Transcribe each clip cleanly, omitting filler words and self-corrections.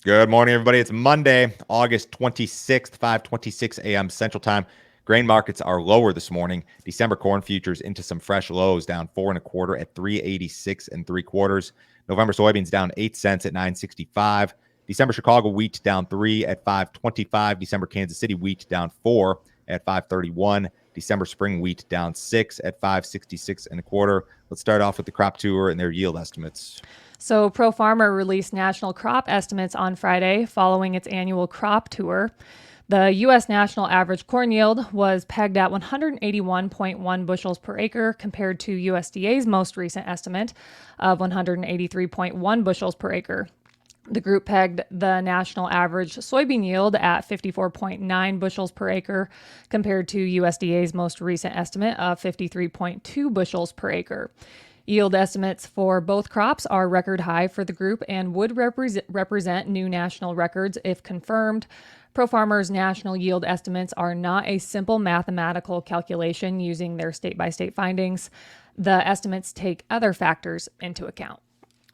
Good morning, everybody. It's Monday, August 26th, 5:26 a.m. Central Time. Grain markets are lower this morning. December corn futures into some fresh lows, down 4.25 at 386 and 3/4. November soybeans down 8 cents at 965. December Chicago wheat down 3 at 525. December Kansas City wheat down 4 at 531. December spring wheat down 6 at 566 and a quarter. Let's start off with the crop tour and their yield estimates. So, Pro Farmer released national crop estimates on Friday following its annual crop tour. The U.S. national average corn yield was pegged at 181.1 bushels per acre compared to USDA's most recent estimate of 183.1 bushels per acre. The group pegged the national average soybean yield at 54.9 bushels per acre compared to USDA's most recent estimate of 53.2 bushels per acre. Yield estimates for both crops are record high for the group and would represent new national records if confirmed. Pro Farmer's national yield estimates are not a simple mathematical calculation using their state-by-state findings. The estimates take other factors into account.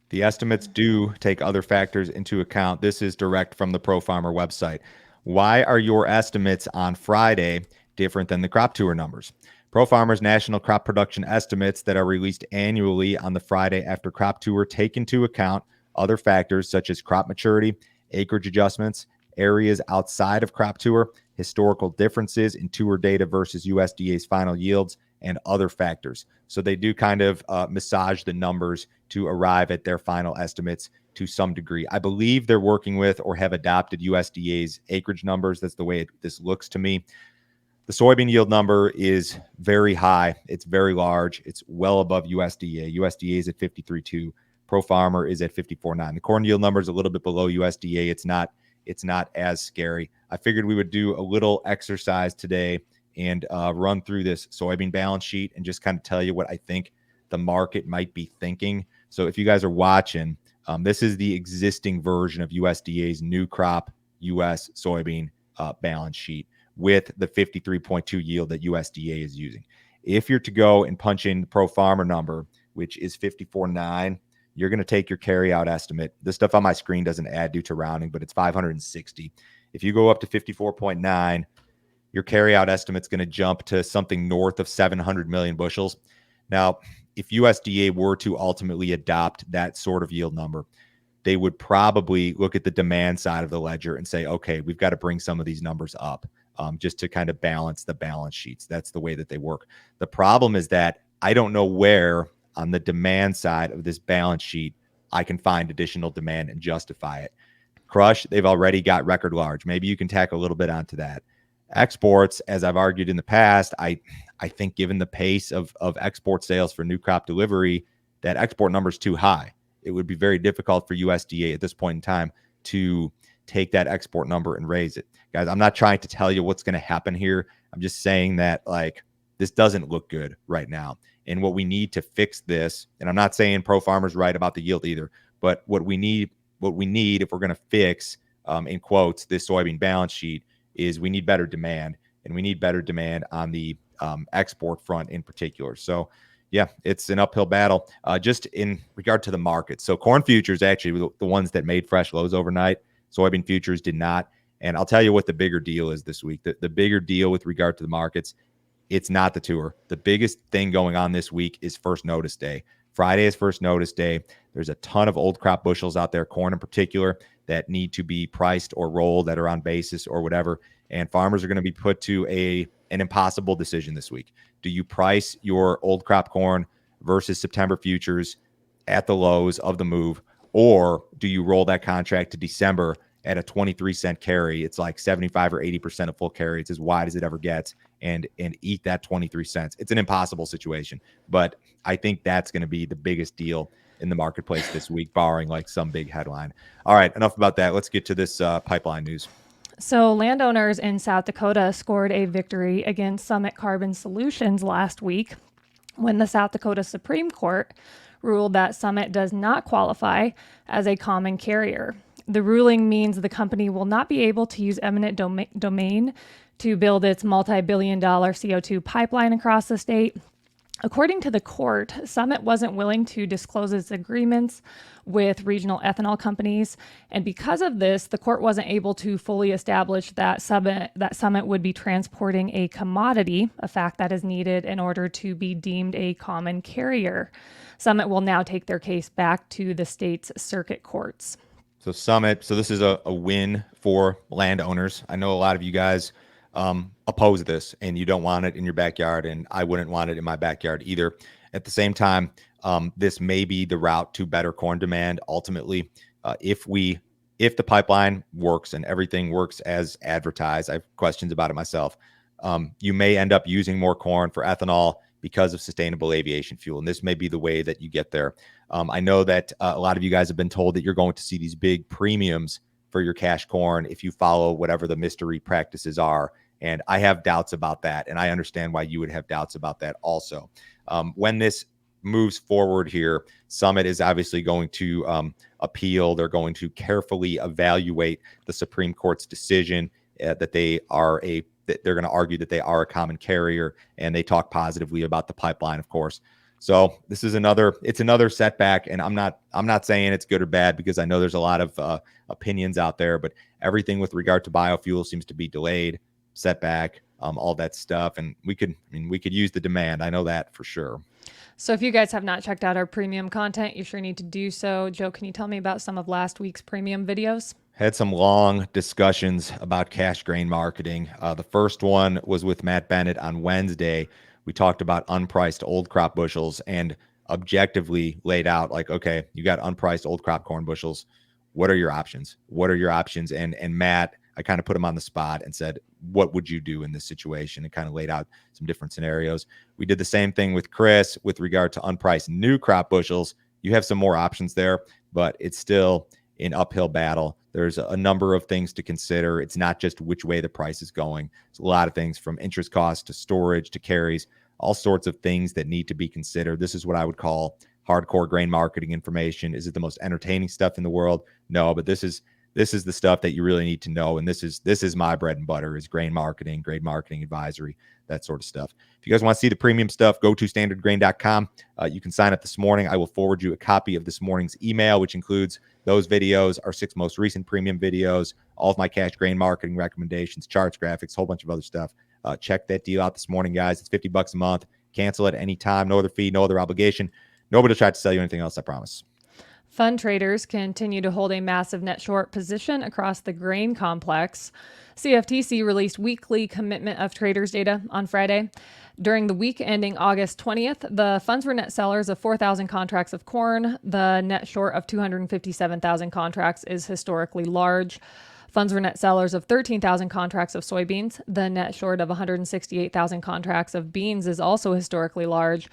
The estimates do take other factors into account. This is direct from the Pro Farmer website. Why are your estimates on Friday different than the crop tour numbers? Pro Farmer's national crop production estimates that are released annually on the Friday after crop tour take into account other factors such as crop maturity, acreage adjustments, areas outside of crop tour, historical differences in tour data versus USDA's final yields, and other factors. So they do kind of massage the numbers to arrive at their final estimates to some degree. I believe they're working with or have adopted USDA's acreage numbers. That's the way this looks to me. The soybean yield number is very high. It's very large. It's well above USDA. USDA is at 53.2. Pro Farmer is at 54.9. The corn yield number is a little bit below USDA. It's not as scary. I figured we would do a little exercise today and run through this soybean balance sheet and just kind of tell you what I think the market might be thinking. So if you guys are watching, this is the existing version of USDA's new crop U.S. soybean balance sheet with the 53.2 yield that USDA is using. If you're to go and punch in the Pro Farmer number, which is 54.9, you're going to take your carryout estimate. This stuff on my screen doesn't add due to rounding, but it's 560. If you go up to 54.9, your carryout estimate's going to jump to something north of 700 million bushels. Now, if USDA were to ultimately adopt that sort of yield number, they would probably look at the demand side of the ledger and say, okay, we've got to bring some of these numbers up just to kind of balance the balance sheets. That's the way that they work. The problem is that I don't know where on the demand side of this balance sheet I can find additional demand and justify it. Crush, they've already got record large. Maybe you can tack a little bit onto that. Exports, as I've argued in the past, I think given the pace of export sales for new crop delivery, that export number is too high. It would be very difficult for USDA at this point in time to take that export number and raise it. Guys, I'm not trying to tell you what's going to happen here. I'm just saying that this doesn't look good right now. And what we need to fix this, and I'm not saying Pro Farmer's right about the yield either, but what we need if we're going to fix, in quotes, this soybean balance sheet is we need better demand, and we need better demand on the export front in particular. So yeah, it's an uphill battle just in regard to the market. So corn futures actually were the ones that made fresh lows overnight. Soybean futures did not. And I'll tell you what the bigger deal is this week. The bigger deal with regard to the markets, it's not the tour. The biggest thing going on this week is first notice day. Friday is first notice day. There's a ton of old crop bushels out there, corn in particular, that need to be priced or rolled, that are on basis or whatever. And farmers are going to be put to an impossible decision this week. Do you price your old crop corn versus September futures at the lows of the move, or do you roll that contract to December at a 23-cent carry? It's like 75 or 80% of full carry. It's as wide as it ever gets, and eat that 23 cents. It's an impossible situation, but I think that's going to be the biggest deal in the marketplace this week, barring some big headline. All right, enough about that. Let's get to this pipeline news. So, landowners in South Dakota scored a victory against Summit Carbon Solutions last week when the South Dakota Supreme Court ruled that Summit does not qualify as a common carrier. The ruling means the company will not be able to use eminent domain to build its multi-billion-dollar CO2 pipeline across the state. According to the court, Summit wasn't willing to disclose its agreements with regional ethanol companies, and because of this, the court wasn't able to fully establish that Summit would be transporting a commodity, a fact that is needed in order to be deemed a common carrier. Summit will now take their case back to the state's circuit courts. So this is a win for landowners. I know a lot of you guys oppose this and you don't want it in your backyard, and I wouldn't want it in my backyard either. At the same time, this may be the route to better corn demand. Ultimately, if the pipeline works and everything works as advertised, I have questions about it myself. You may end up using more corn for ethanol because of sustainable aviation fuel, and this may be the way that you get there. I know that a lot of you guys have been told that you're going to see these big premiums for your cash corn if you follow whatever the mystery practices are. And I have doubts about that. And I understand why you would have doubts about that also. When this moves forward here, Summit is obviously going to appeal. They're going to carefully evaluate the Supreme Court's decision that they're going to argue that they are a common carrier, and they talk positively about the pipeline, of course. So this is another setback, and I'm not saying it's good or bad, because I know there's a lot of opinions out there, but everything with regard to biofuel seems to be delayed, setback, all that stuff, and we could use the demand. I know that for sure. So if you guys have not checked out our premium content, you sure need to do so. Joe, can you tell me about some of last week's premium videos? Had some long discussions about cash grain marketing. The first one was with Matt Bennett on Wednesday. We talked about unpriced old crop bushels and objectively laid out, like, okay, you got unpriced old crop corn bushels. What are your options? And Matt, I kind of put him on the spot and said, what would you do in this situation? And kind of laid out some different scenarios. We did the same thing with Chris with regard to unpriced new crop bushels. You have some more options there, but it's still an uphill battle. There's a number of things to consider. It's not just which way the price is going. It's a lot of things, from interest costs to storage to carries, all sorts of things that need to be considered. This is what I would call hardcore grain marketing information. Is it the most entertaining stuff in the world? No, but this is the stuff that you really need to know. And this is my bread and butter, is grain marketing advisory, that sort of stuff. If you guys want to see the premium stuff, go to standardgrain.com. You can sign up this morning. I will forward you a copy of this morning's email, which includes those videos, our 6 most recent premium videos, all of my cash grain marketing recommendations, charts, graphics, a whole bunch of other stuff. Check that deal out this morning, guys. It's $50 a month. Cancel at any time. No other fee, no other obligation. Nobody will try to sell you anything else, I promise. Fund traders continue to hold a massive net short position across the grain complex. CFTC released weekly commitment of traders data on Friday. During the week ending August 20th, the funds were net sellers of 4,000 contracts of corn. The net short of 257,000 contracts is historically large. Funds were net sellers of 13,000 contracts of soybeans. The net short of 168,000 contracts of beans is also historically large.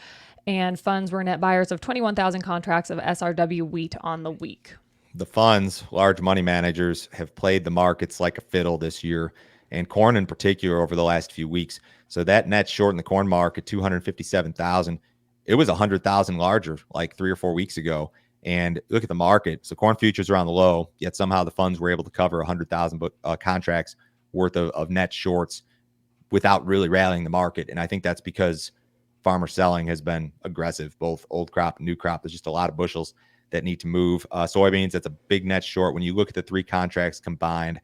And funds were net buyers of 21,000 contracts of SRW wheat on the week. The funds, large money managers, have played the markets like a fiddle this year, and corn in particular over the last few weeks. So that net short in the corn market, 257,000, it was 100,000 larger like 3 or 4 weeks ago. And look at the market. So corn futures are on the low, yet somehow the funds were able to cover 100,000 contracts worth of net shorts without really rallying the market. And I think that's because farmer selling has been aggressive, both old crop and new crop. There's just a lot of bushels that need to move. Soybeans, that's a big net short. When you look at the 3 contracts combined,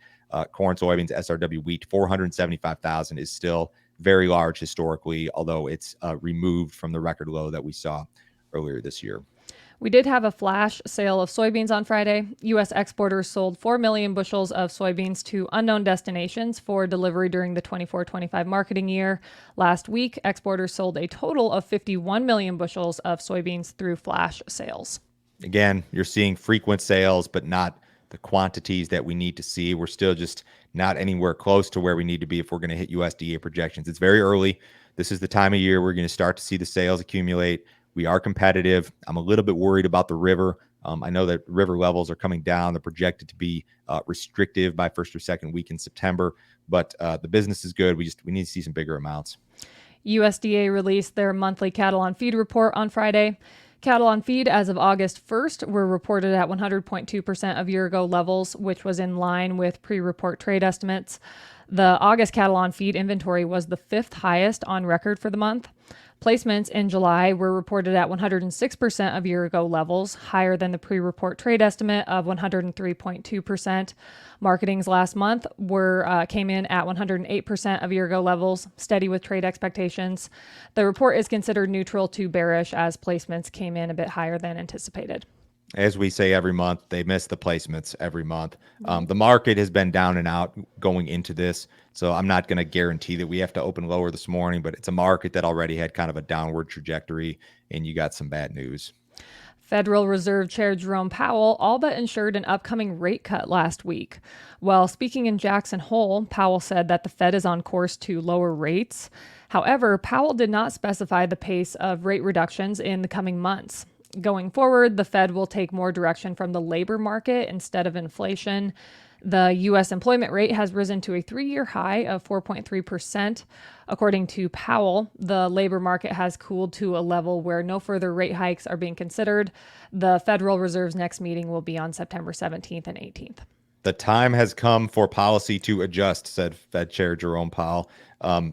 corn, soybeans, SRW wheat, 475,000 is still very large historically, although it's removed from the record low that we saw earlier this year. We did have a flash sale of soybeans on Friday. U.S. exporters sold 4 million bushels of soybeans to unknown destinations for delivery during the 24-25 marketing year. Last week, exporters sold a total of 51 million bushels of soybeans through flash sales. Again, you're seeing frequent sales, but not the quantities that we need to see. We're still just not anywhere close to where we need to be if we're going to hit USDA projections. It's very early. This is the time of year we're going to start to see the sales accumulate. We are competitive. I'm a little bit worried about the river. I know that river levels are coming down. They're projected to be restrictive by first or second week in September, but the business is good. We need to see some bigger amounts. USDA released their monthly cattle on feed report on Friday. Cattle on feed as of August 1st were reported at 100.2% of year-ago levels, which was in line with pre-report trade estimates. The August cattle on feed inventory was the 5th highest on record for the month. Placements in July were reported at 106% of year-ago levels, higher than the pre-report trade estimate of 103.2%. Marketings last month came in at 108% of year-ago levels, steady with trade expectations. The report is considered neutral to bearish as placements came in a bit higher than anticipated. As we say every month, they miss the placements every month. The market has been down and out going into this, so I'm not going to guarantee that we have to open lower this morning, but it's a market that already had kind of a downward trajectory, and you got some bad news. Federal Reserve Chair Jerome Powell all but ensured an upcoming rate cut last week. While speaking in Jackson Hole, Powell said that the Fed is on course to lower rates. However, Powell did not specify the pace of rate reductions in the coming months. Going forward, the Fed will take more direction from the labor market instead of inflation. The U.S. employment rate has risen to a 3-year high of 4.3%. According to Powell, the labor market has cooled to a level where no further rate hikes are being considered. The Federal Reserve's next meeting will be on September 17th and 18th. The time has come for policy to adjust, said Fed Chair Jerome Powell.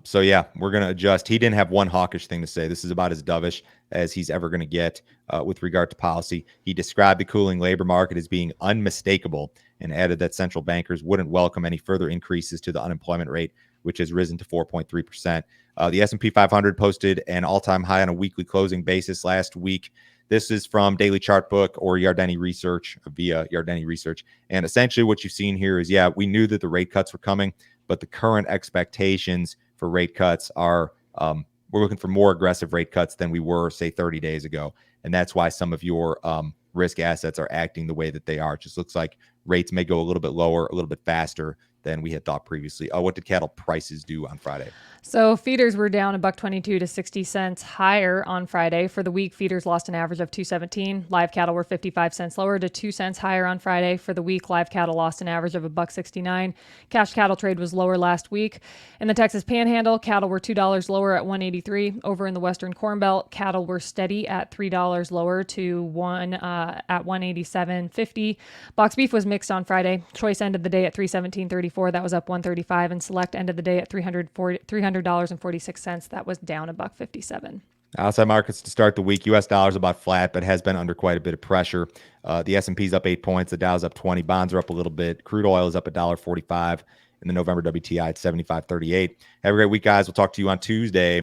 So yeah, we're going to adjust. He didn't have one hawkish thing to say. This is about as dovish as he's ever going to get with regard to policy. He described the cooling labor market as being unmistakable and added that central bankers wouldn't welcome any further increases to the unemployment rate, which has risen to 4.3%. The S&P 500 posted an all-time high on a weekly closing basis last week. This is from Daily Chart Book or Yardeni Research via Yardeni Research. And essentially what you've seen here is, yeah, we knew that the rate cuts were coming, but the current expectations for rate cuts are we're looking for more aggressive rate cuts than we were, say, 30 days ago. And that's why some of your risk assets are acting the way that they are. It just looks like rates may go a little bit lower, a little bit faster than we had thought previously. What did cattle prices do on Friday? So feeders were down $1.22 to 60 cents higher on Friday. For the week, feeders lost an average of $2.17. Live cattle were 55 cents lower to 2 cents higher on Friday. For the week, live cattle lost an average of $1.69. Cash cattle trade was lower last week. In the Texas Panhandle, cattle were $2 lower at $1.83. Over in the Western Corn Belt, cattle were steady at $3 lower to at $187.50. Box beef was mixed on Friday. Choice ended the day at $317.34. That was up $1.35, and select ended the day at $300.46. That was down $1.57. Outside markets to start the week, U.S. dollar's about flat, but has been under quite a bit of pressure. The S&P's up 8 points. The Dow's up 20. Bonds are up a little bit. Crude oil is up $1.45. And the November WTI at 75.38. Have a great week, guys. We'll talk to you on Tuesday.